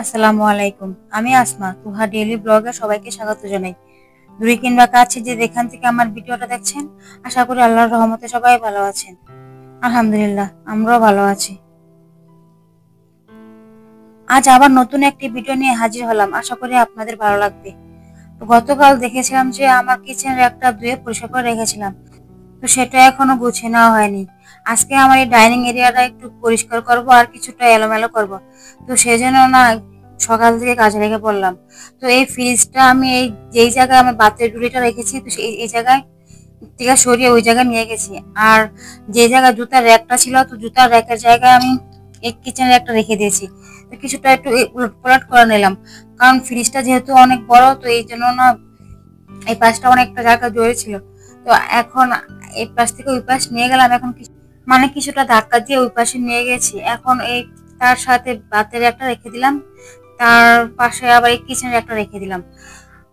আসসালামু আলাইকুম। আমি আসমা, তুহা ডেইলি ব্লগে সবাইকে স্বাগত জানাই। দূরে কিংবা কাছে যে যেখান থেকে আমার ভিডিওটা দেখছেন, আশা করি আল্লাহর রহমতে সবাই ভালো আছেন। আলহামদুলিল্লাহ, আমরাও ভালো আছি। আজ আবার নতুন একটি ভিডিও নিয়ে হাজির হলাম, আশা করি আপনাদের ভালো লাগবে। তো গতকাল দেখেছিলাম যে আমার কিচেনের একটা ধুয়ে পরিষ্কার করে রেখেছিলাম, তো সেটা এখনো গুছিয়ে নেওয়া হয়নি। আজকে আমার এই ডাইনিং এরিয়াটা একটু পরিষ্কার করব আর কিছুটা এলোমেলো করব। তো সেজন্য না সকাল থেকে কাজে লেগে পড়লাম। তো এই ফ্রিজটা আমি যেই জায়গায় আমার বাতের ডুলিটা রেখেছি, তো এই জায়গায় থেকে সরিয়ে ওই জায়গায় নিয়ে গেছি। আর যে জায়গায় জুতার র্যাকটা ছিল, তো জুতার র্যাকের জায়গায় আমি এই কিচেনের একটা রেখে দিয়েছি। তো কিছুটা একটু উলটপালট করে নিলাম, কারণ ফ্রিজটা যেহেতু অনেক বড়, তো এই জন্য না এই পাশটা অনেকটা জায়গা জড়ে ছিল। তো এখন এই পাশ থেকে ওই পাশ নিয়ে গেলাম। এখন মানে কিছুটা ধাক্কা দিয়ে ওই পাশে নিয়ে গেছি। এখন এই তার সাথে বাতের একটা রেখে দিলাম, তার পাশে আবার এই কিচেনের একটা রেখে দিলাম।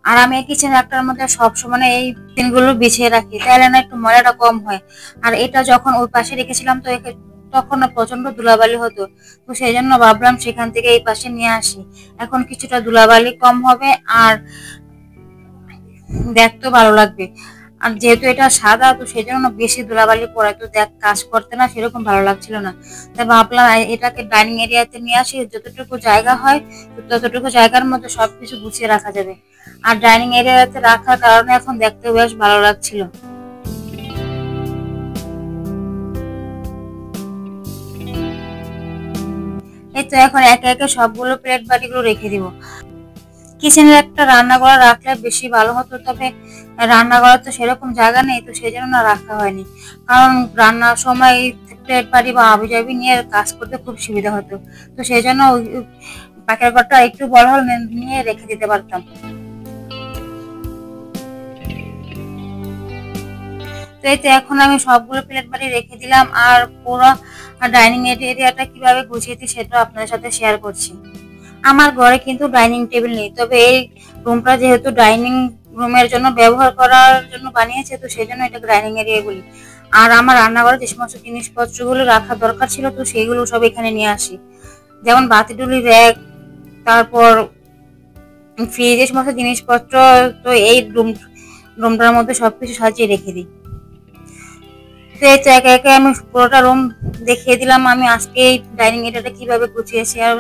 আর আমি এই কিচেন একটার মধ্যে সবসময় এই পেনগুলো বিছিয়ে রাখি, তাহলে না একটু ময়লাটা কম হয়। আর এটা যখন ওই পাশে রেখেছিলাম, তো তখন না প্রচন্ড ধুলাবালি হতো। তো সেই জন্য ভাবলাম সেখান থেকে এই পাশে নিয়ে আসি, এখন কিছুটা ধুলাবালি কম হবে আর দেখতেও ভালো লাগবে। আর যেহেতু এটা সাদা, তো সেই জন্য বেশি ধুলাবালি পড়ে, তো দেখ কাজ করতে না সেরকম ভালো লাগছিল না। তাই ভাবলাম এটাকে ডাইনিং এরিয়াতে নিয়ে আসি, যতটুকু জায়গা হয় ততটুকু জায়গার মধ্যে সবকিছু গুছিয়ে রাখা যাবে। আর ডাইনিং এরিয়াতে রাখার কারণে এখন দেখতে বেশ ভালো লাগছিল। এই তো এখন একে একে সবগুলো প্লেট বাটিগুলো রেখে দিব। কিচেনের একটা রান্নাঘর রাখলে বেশি ভালো হতো, তবে রান্নাঘরে তো সেরকম জায়গা নেই, তো সেই জন্য না রাখা হয়নি। কারণ রান্নার সময় প্লেট বাটি বা আবি নিয়ে কাজ করতে খুব সুবিধা হতো। তো সেই জন্য ওই পাকের ঘরটা একটু বড় হলে নিয়ে রেখে দিতে পারতাম। তো এই তো এখন আমি সবগুলো প্লেট বাটি রেখে দিলাম। আর পুরো ডাইনিং এরিয়াটা কিভাবে গুছিয়েছি সেটা আপনাদের সাথে শেয়ার করছি। আমার ঘরে কিন্তু ডাইনিং টেবিল নেই, তবে এই রুমটা যেহেতু ডাইনিং রুমের জন্য ব্যবহার করার জন্য বানিয়েছে, তো সেই জন্য এটাকে ডাইনিং এরিয়া বলি। আর আমার রান্নাঘরে যে সমস্ত জিনিসপত্রগুলো রাখা দরকার ছিল, তো সেইগুলো সব এখানে নিয়ে আসি। যেমন বাতিটুলি র্যাক, তারপর ফ্রিজের সমস্ত জিনিসপত্র, তো এই রুমটার মধ্যে সবকিছু সাজিয়ে রেখে দিই। তো এই তো একে একে আমি পুরোটা রুম দেখিয়ে দিলাম। আমি আজকে এই ডাইনিং এরিয়াটা কিভাবে গুছিয়েছি আর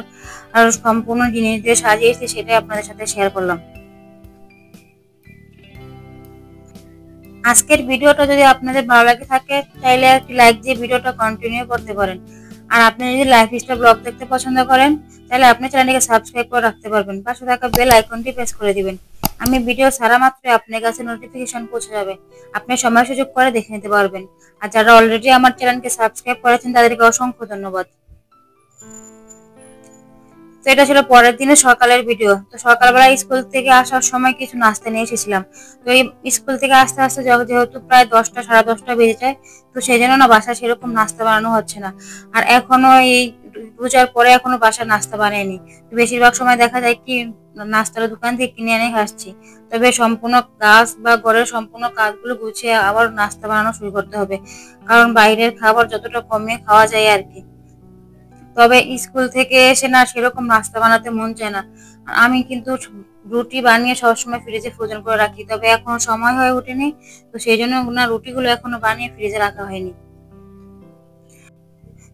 আর সম্পূর্ণ জিনিস দিয়ে সাজিয়েছি, সেটাই আপনাদের সাথে শেয়ার করলাম। আজকের ভিডিওটা যদি আপনাদের ভালো লাগে থাকে, তাহলে একটি লাইক দিয়ে ভিডিওটা কন্টিনিউ করতে পারেন। আর আপনি যদি লাইফস্টাইল ব্লগ দেখতে পছন্দ করেন, তাহলে আপনি চ্যানেলটিকে সাবস্ক্রাইব করে রাখতে পারবেন, পাশে থাকা বেল আইকনটি প্রেস করে দিবেন। আমি ভিডিও ছাড়া মাত্র আপনার কাছে নোটিফিকেশন পৌঁছে যাবে, আপনি সময় সুযোগ করে দেখে নিতে পারবেন। আর যারা অলরেডি আমার চ্যানেলকে সাবস্ক্রাইব করেছেন, তাদেরকে অসংখ্য ধন্যবাদ। তো এটা ছিল পরের দিনের সকালের ভিডিও। তো সকালবেলা স্কুল থেকে আসার সময় কিছু নাস্তা নিয়ে এসেছিলাম। তো এই স্কুল থেকে আস্তে আস্তে যেহেতু প্রায় 10টা সাড়ে 10টা বেজে যায়, তো সেই জন্য না বাসায় সেরকম নাস্তা বানানো হচ্ছে না। আর এখনো এই পূজার পরে এখনো বাসায় নাস্তা বানায়নি। বেশিরভাগ সময় দেখা যায় কি নাস্তার দোকান থেকে কিনে এনে খাচ্ছি। তবে সম্পূর্ণ কাজ বা ঘরের সম্পূর্ণ কাজগুলো গুছিয়ে আবার নাস্তা বানানো শুরু করতে হবে, কারণ বাইরের খাবার যতটা কমিয়ে খাওয়া যায় আর কি। তবে স্কুল থেকে এসে না সেরকম নাস্তা বানাতে মন চায় না। আর আমি কিন্তু রুটি বানিয়ে সবসময় ফ্রিজে ফ্রোজেন করে রাখি, তবে এখনো সময় হয়ে ওঠেনি। তো সেই জন্য না রুটিগুলো এখনো বানিয়ে ফ্রিজে রাখা হয়নি।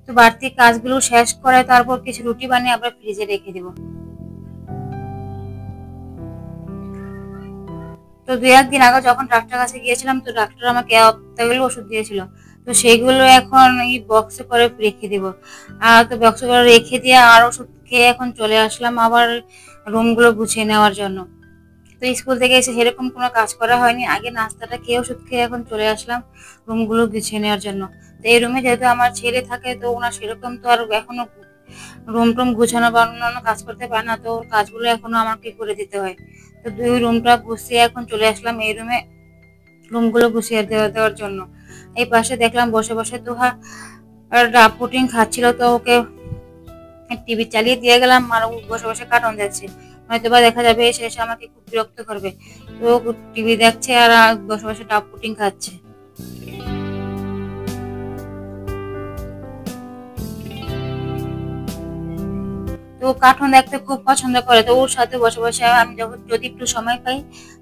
তো বাড়তি কাজগুলো শেষ করে তারপর কিছু রুটি বানিয়ে আবার ফ্রিজে রেখে দিব। তো 2-1 দিন আগে যখন ডাক্তার কাছে গিয়েছিলাম, তো ডাক্তার আমাকে এতগুলো ওষুধ দিয়েছিল। তো সেইগুলো এখন এই বক্সে করে রেখে দিব। আর তো বক্সে করে রেখে দিয়ে আর ওষুধ খেয়ে এখন চলে আসলাম আবার রুমগুলো গুছিয়ে নেওয়ার জন্য। তো স্কুল থেকে এসে সেরকম কোনো কাজ করা হয়নি, আগে নাস্তাটা খেয়ে ওষুধ খেয়ে এখন চলে আসলাম রুমগুলো গুছিয়ে নেওয়ার জন্য। তো এই রুমে যেহেতু আমার ছেলে থাকে, তো ওনার সেরকম তো আর এখনো রুম টুম গুছানো বা অন্যান্য কাজ করতে পারে না, তো ওর কাজগুলো এখনো আমাকে করে দিতে হয়। তো দুই রুমটা গুছিয়ে এখন চলে আসলাম এই রুমে রুমগুলো গুছিয়ে দেওয়ার জন্য। এই পাশে দেখলাম বসে বসে তোহা পুটিং খাচ্ছিল, তো ওকে টিভি চালিয়ে দিয়ে গেলাম আর ও বসে বসে কার্টুন দেখছে। হয়তো বা দেখা যাবে এসে এসে আমাকে খুব বিরক্ত করবে। তো টিভি দেখছে আর বসে বসে ডাব পুটিং খাচ্ছে। তো কার্টুন দেখতে খুব পছন্দ করে, তো ওর সাথে বসে বসে আমি যখন যদি একটু সময় পাই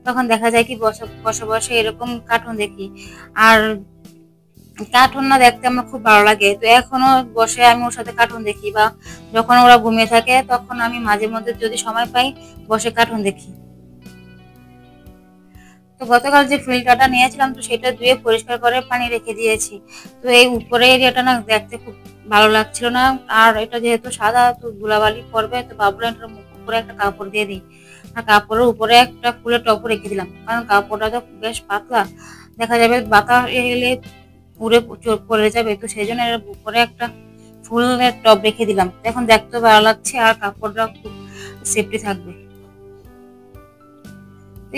তখন দেখা যায় কি বসে বসে বসে এরকম কার্টুন দেখি। আর কার্টুন না দেখতে আমার খুব ভালো লাগে, তো এখনো বসে আমি ওর সাথে কার্টুন দেখি, বা যখন ওরা ঘুমিয়ে থাকে তখন আমি মাঝে মধ্যে যদি সময় পাই বসে কার্টুন দেখি। তো গতকাল যে ফিল্টারটা নিয়েছিলাম তো সেটা ধুয়ে পরিষ্কার করে পানি রেখে দিয়েছি। তো এই উপরে এরিয়াটা না দেখতে খুব ভালো লাগছিল না, আর এটা যেহেতু সাদা তো ধুলাবালি পড়বে, তো ভাবলাম এটার উপরে একটা কাপড় দিয়ে দিই। আর কাপড়ের উপরে একটা ফুলের টবও রেখে দিলাম, কারণ কাপড়টা তো বেশ পাতলা, দেখা যাবে বাতাস এলে উড়ে পড়ে যাবে, তো সেই জন্য এর উপরে একটা ফুলের টব রেখে দিলাম। এখন দেখতে ভালো লাগছে আর কাপড়টা খুব সেফটি থাকবে।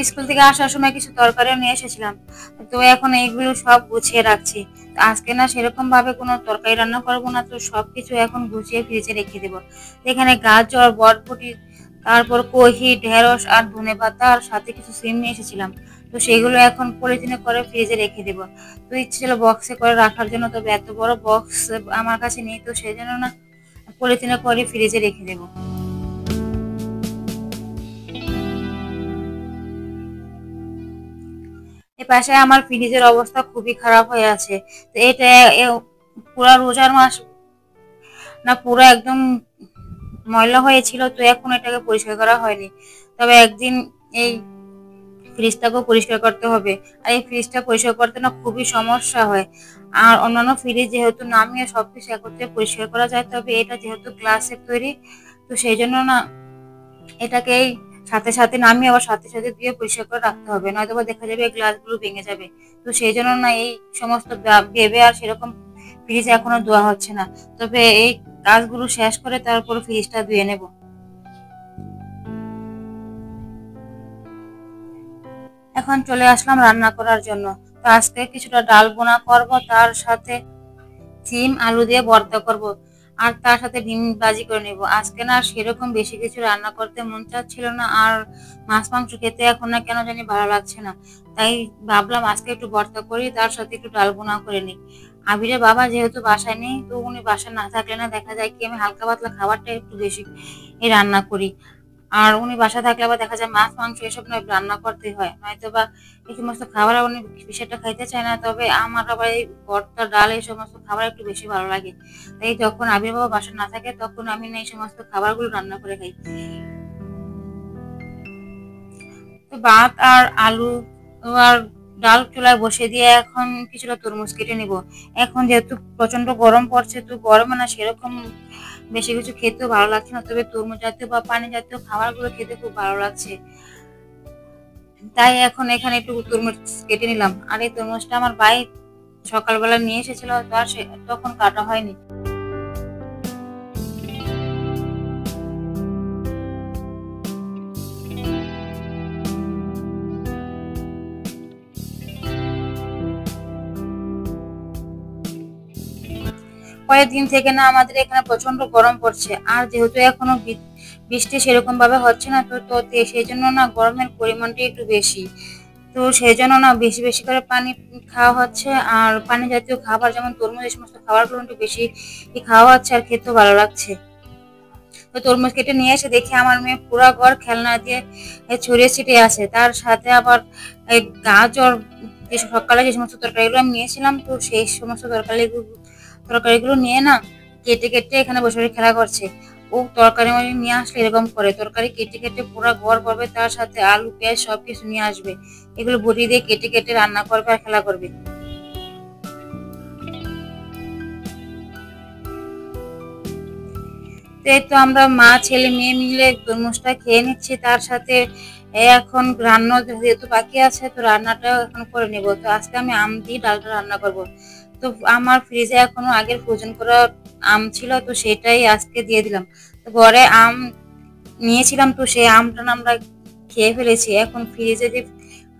স্কুল থেকে আসার সময় কিছু তরকারিও নিয়ে এসেছিলাম, তো এখন এইগুলো সব গুছিয়ে রাখছি। তো আজকে না সেরকম ভাবে কোনো তরকারি রান্না করবো না, তো সবকিছু এখন গুছিয়ে ফ্রিজে রেখে দেবো। এখানে গাজর, বরবটি, তারপর কহি, ঢেঁড়স আর ধনেপাতা আর সাথে কিছু সিম নিয়ে এসেছিলাম, তো সেগুলো এখন পলিথিনে করে ফ্রিজে রেখে দেবো। তো ইচ্ছে ছিল বক্সে করে রাখার জন্য, তবে এত বড় বক্স আমার কাছে নেই, তো সেই জন্য না পলিথিনে করে ফ্রিজে রেখে দেবো। এপাশে আমার ফ্রিজের অবস্থা খুবই খারাপ হয়ে আছে। তো এটা পুরা রোজার মাস না পুরো একদম ময়লা হয়েছিল, তো এখন এটাকে পরিষ্কার করা হয়নি। তবে একদিন এই ফ্রিজটাকেও পরিষ্কার করতে হবে। আর এই ফ্রিজটা পরিষ্কার করতে না খুবই সমস্যা হয়। আর অন্যান্য ফ্রিজ যেহেতু নামিয়ে সবকিছু একত্রে পরিষ্কার করা যায়, তবে এটা যেহেতু গ্লাসের তৈরি, তো সেই জন্য না এটাকেই সাথে সাথে নামিয়ে আবার সাথে সাথে দিয়ে পরিষ্কার করে রাখতে হবে, নয়তো বা দেখা যাবে গ্লাসগুলো ভেঙে যাবে। তো সেই জন্য না এই সমস্ত ভেবে আর সেরকম ফ্রিজ এখনো ধোয়া হচ্ছে না। তবে এই কাজগুলো শেষ করে তারপর ফ্রিজটা ধুয়ে নেব। এখন চলে আসলাম রান্না করার জন্য। তো আজকে কিছুটা ডাল বোনা করব, তার সাথে সিম আলু দিয়ে ভর্তা করব, আর তার সাথে ডিম ভাজি করে নেব। আজকে না সেরকম বেশি কিছু রান্না করতে মন চাচ্ছিল না, আর মাছ মাংস খেতে এখন না কেন জানি ভালো লাগছে না। তাই ভাবলাম আজকে একটু ভর্তা করি, তার সাথে একটু ডাল বোনা করে নিই। আবিরের বাবা যেহেতু বাসায় নেই, তো উনি বাসায় না থাকলে না দেখা যায় কি আমি হালকা পাতলা খাবারটা একটু বেশি রান্না করি। আর উনি বাসায় থাকলে আবার দেখা যায় মাছ মাংস এসব নয় রান্না করতে হয়, নয়তো বা এই সমস্ত খাবার উনি বিষয়টা খাইতে চায় না। তবে আমার আবার এই ভর্তা ডাল এই সমস্ত খাবার একটু বেশি ভালো লাগে। তাই যখন আবির বাবা বাসায় না থাকে তখন আমি না এই সমস্ত খাবারগুলো রান্না করে খাই। তো ভাত আর আলু আর ডাল চুলায় বসিয়ে দিয়ে এখন কিছুটা তরমুজ কেটে নিব। এখন যেহেতু প্রচন্ড গরম পড়ছে, তো গরমে না সেরকম বেশি কিছু খেতেও ভালো লাগছে না, তবে তরমুজ জাতীয় বা পানি জাতীয় খাবারগুলো খেতে খুব ভালো লাগছে। তাই এখন এখানে একটু তরমুজ কেটে নিলাম। আর এই তরমুজটা আমার ভাই সকালবেলা নিয়ে এসেছিল, তো আর তখন কাটা হয়নি। কয়েকদিন থেকে না আমাদের এখানে প্রচন্ড গরম পড়ছে, আর যেহেতু এখনো বৃষ্টি সেরকম ভাবে হচ্ছে না, তো সেই জন্য না গরমের পরিমাণটা একটু বেশি। তো সেই জন্য না বেশি বেশি করে পানি খাওয়া হচ্ছে, আর পানি জাতীয় খাবার যেমন তরমুজ এই সমস্ত খাবারগুলো একটু বেশি খাওয়া হচ্ছে, আর খেতেও ভালো লাগছে। তো তরমুজ কেটে নিয়ে এসে দেখি আমার মেয়ে পুরা ঘর খেলনা দিয়ে ছড়িয়ে ছিটিয়ে আছে, তার সাথে আবার এই গাজর, যে সকালে যে সমস্ত তরকারিগুলো আমি নিয়েছিলাম, তো সেই সমস্ত তরকারিগুলো নিয়ে না কেটে কেটে এখানে বসে বসে খেলা করছে। ও তরকারি নিয়ে আসলে এরকম করে তরকারি কেটে কেটে পুরো ঘর করবে, তার সাথে আলু পেঁয়াজ সবকিছু নিয়ে আসবে, এগুলো বটি দিয়ে কেটে কেটে রান্না করবে আর খেলা করবে। তো এই তো আমরা মা ছেলে মেয়ে মিলে তরমুজটা খেয়ে নিচ্ছি, তার সাথে এখন রান্না যেহেতু বাকি আছে, তো রান্নাটা এখন করে নেব। তো আজকে আমি আম দিয়ে ডালটা রান্না করব। তো আমার ফ্রিজে এখনো আগের ফ্রোজেন করা আম ছিল, তো সেটাই আজকে দিয়ে দিলাম। তো ঘরে আম নিয়েছিলাম, তো সেই আমটা না আমরা খেয়ে ফেলেছি। এখন ফ্রিজে যে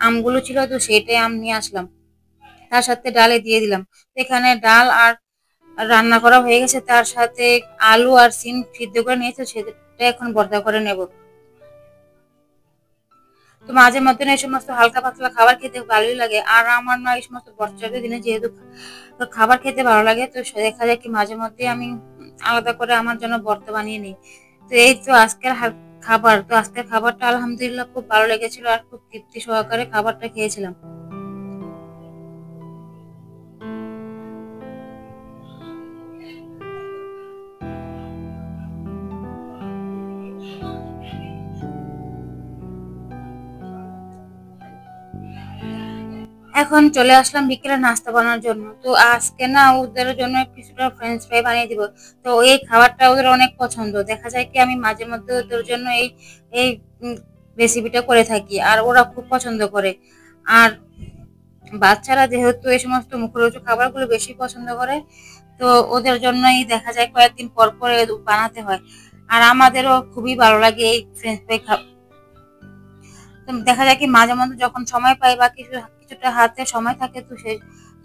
আমগুলো ছিল, তো সেটাই আম নিয়ে আসলাম, তার সাথে ডালে দিয়ে দিলাম। তো এখানে ডাল আর রান্না করা হয়ে গেছে, তার সাথে আলু আর সিম সিদ্ধ করে নিয়েছে, সেটা এখন ভর্তা করে নেব। তো মাঝে মধ্যে না এই সমস্ত হালকা পাতলা খাবার খেতে ভালোই লাগে, আর আমার না এই সমস্ত বর্ষাকালের দিনে যেহেতু খাবার খেতে ভালো লাগে, তো দেখা যায় কি মাঝে মধ্যে আমি আলাদা করে আমার জন্য ভর্তা বানিয়ে নিই। তো এই তো আজকের খাবার। তো আজকের খাবারটা আলহামদুলিল্লাহ খুব ভালো লেগেছিল আর খুব তৃপ্তি সহকারে খাবারটা খেয়েছিলাম। এখন চলে আসলাম বিকেলে নাস্তা বানানোর জন্য। তো আজকে না ওদের জন্য কিছুটা ফ্রেঞ্চ ফ্রাই বানিয়ে দিব। তো এই খাবারটা ওদের অনেক পছন্দ। দেখা যায় কি আমি মাঝে মধ্যে ওদের জন্য এই এই রেসিপিটা করে থাকি আর ওরা খুব পছন্দ করে। আর বাচ্চারা যেহেতু এই সমস্ত মুখরোচক খাবারগুলো বেশি পছন্দ করে, তো ওদের জন্যই দেখা যায় কয়েকদিন পর পর বানাতে হয়। আর আমাদেরও খুবই ভালো লাগে এই ফ্রেঞ্চ ফ্রাই। তো দেখা যায় কি মাঝে মধ্যে যখন সময় পাই বা কিছুটা হাতে সময় থাকে, তো সে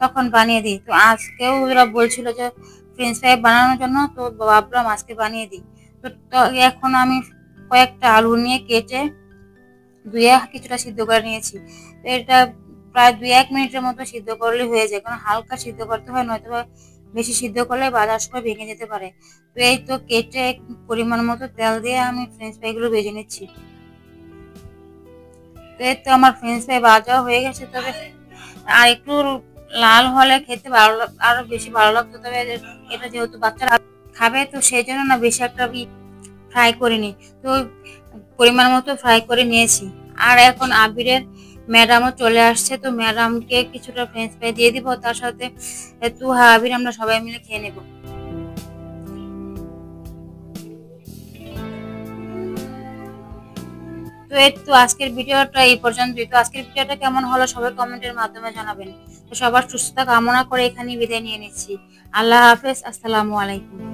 তখন বানিয়ে দিই। তো আজকেও ওরা বলছিল যে ফ্রেঞ্চ ফ্রাই বানানোর জন্য, তো ভাবলাম আজকে বানিয়ে দিই। তো এখন আমি কয়েকটা আলু নিয়ে কেটে ধুয়ে কিছুটা সিদ্ধ করে নিয়েছি। তো এটা প্রায় 2-1 মিনিটের মতো সিদ্ধ করলে হয়ে যায়, কারণ হালকা সিদ্ধ করতে হয়, নয়তো বা বেশি সিদ্ধ করলে বাজার সময় ভেঙে যেতে পারে। তো এই তো কেটে পরিমাণ মতো তেল দিয়ে আমি ফ্রেঞ্চ ফ্রাই গুলো ভেজে নিচ্ছি। তো এই তো আমার ফ্রেঞ্চ ফ্রাই ভাজা হয়ে গেছে। তবে আর একটু লাল হলে খেতে ভালো আরো বেশি ভালো লাগতো। তবে এটা যেহেতু বাচ্চারা খাবে, তো সেই জন্য না বেশি একটা ফ্রাই করিনি। তো পরিমাণ মতো ফ্রাই করে নিয়েছি। আর এখন আবিরের ম্যাডামও চলে আসছে, তো ম্যাডামকে কিছুটা ফ্রেঞ্চ ফ্রাই দিয়ে দিব, তার সাথে তুহা আবির আমরা সবাই মিলে খেয়ে নেব। তো এই তো আজকের ভিডিওটা এই পর্যন্তই। তো আজকের ভিডিওটা কেমন হলো সবাই কমেন্টের মাধ্যমে জানাবেন। তো সবার সুস্থতা কামনা করে এখানেই বিদায় নিয়ে নিচ্ছি। আল্লাহ হাফেজ, আসসালামু আলাইকুম।